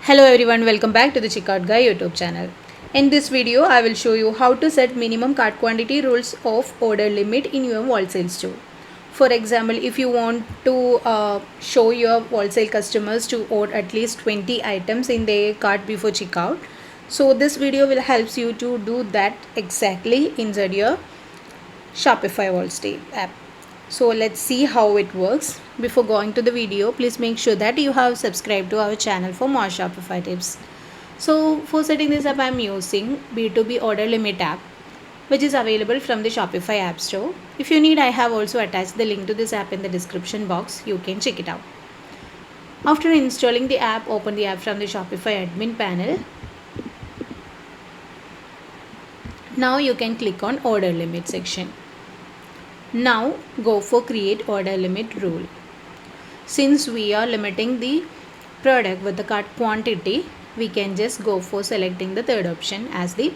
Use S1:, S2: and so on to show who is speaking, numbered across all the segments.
S1: Hello everyone, welcome back to the Checkout Guy YouTube channel. In this video, I will show you how to set minimum cart quantity rules of order limit in your wholesale store. For example, if you want to show your wholesale customers to order at least 20 items in their cart before checkout, so this video will help you to do that exactly inside your Shopify Wholesale app. So let's see how it works. Before going to the video, please make sure that you have subscribed to our channel for more Shopify tips. So for setting this up, I am using B2B order limit app, which is available from the Shopify app store. If you need, I have also attached the link to this app in the description box. You can check it out. After installing the app, open the app from the Shopify admin panel. Now you can click on order limit section. Now go for create order limit rule. Since we are limiting the product with the cart quantity, we can just go for selecting the third option as the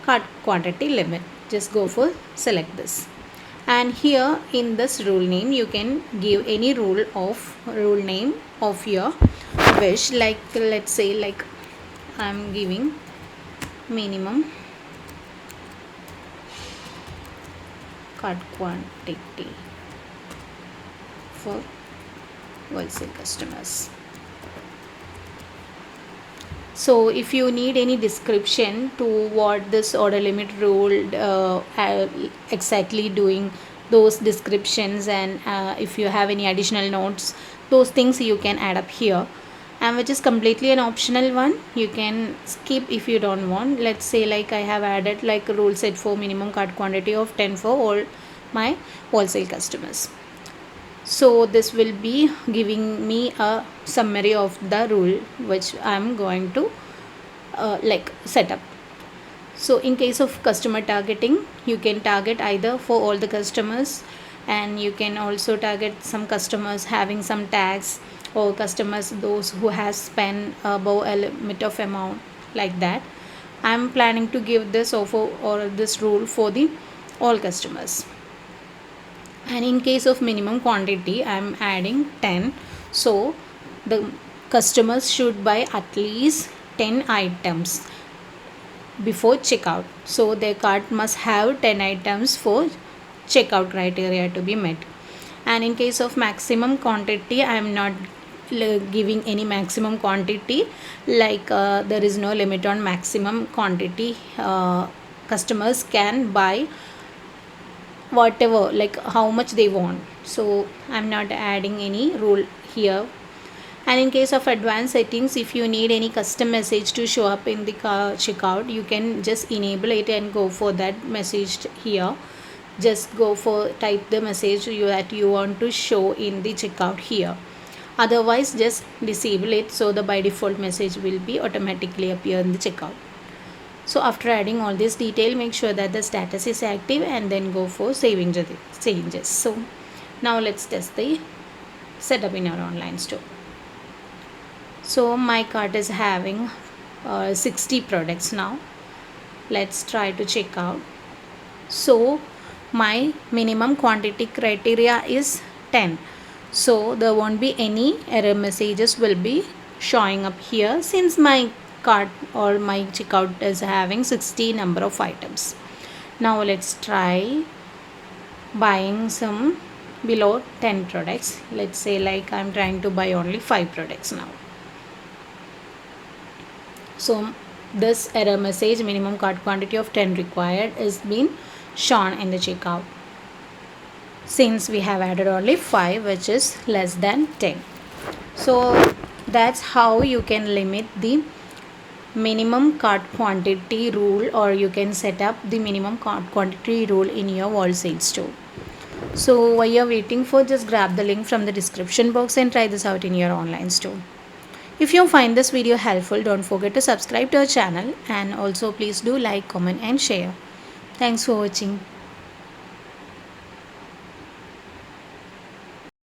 S1: cart quantity limit. Just go for select this. And here in this rule name, you can give any rule name of your wish. Like let's say like I'm giving minimum cart quantity for wholesale customers. So if you need any description to what this order limit rule exactly doing, those descriptions, and if you have any additional notes, those things you can add up here, and which is completely an optional one. You can skip if you don't want. Let's say like I have added like a rule set for minimum cart quantity of 10 for all my wholesale customers. So this will be giving me a summary of the rule which I'm going to set up. So in case of customer targeting, you can target either for all the customers, and you can also target some customers having some tags, or customers those who have spent above a limit of amount, like that. I'm planning to give this offer or this rule for the all customers. And in case of minimum quantity, I'm adding 10. So the customers should buy at least 10 items before checkout. So their cart must have 10 items for checkout criteria to be met. And in case of maximum quantity, I am not giving any maximum quantity, like there is no limit on maximum quantity. Customers can buy whatever, like how much they want. So I'm not adding any rule here. And in case of advanced settings, if you need any custom message to show up in the checkout, you can just enable it and go for that message here. Just go for type the message that you want to show in the checkout here. Otherwise just disable it, so the by default message will be automatically appear in the checkout. So after adding all this detail, make sure that the status is active and then go for saving changes. So now let's test the setup in our online store. So my cart is having 60 products now. Let's try to check out. So my minimum quantity criteria is 10. So there won't be any error messages will be showing up here, since my cart or my checkout is having 60 number of items. Now let's try buying some below 10 products. Let's say like I'm trying to buy only 5 products now. So this error message, minimum cart quantity of 10 required, is being shown in the checkout, since we have added only 5, which is less than 10. So that's how you can limit the minimum cart quantity rule, or you can set up the minimum cart quantity rule in your wholesale store. So while you're waiting for, just grab the link from the description box and try this out in your online store. If you find this video helpful, don't forget to subscribe to our channel, and also please do like, comment and share. Thanks for watching.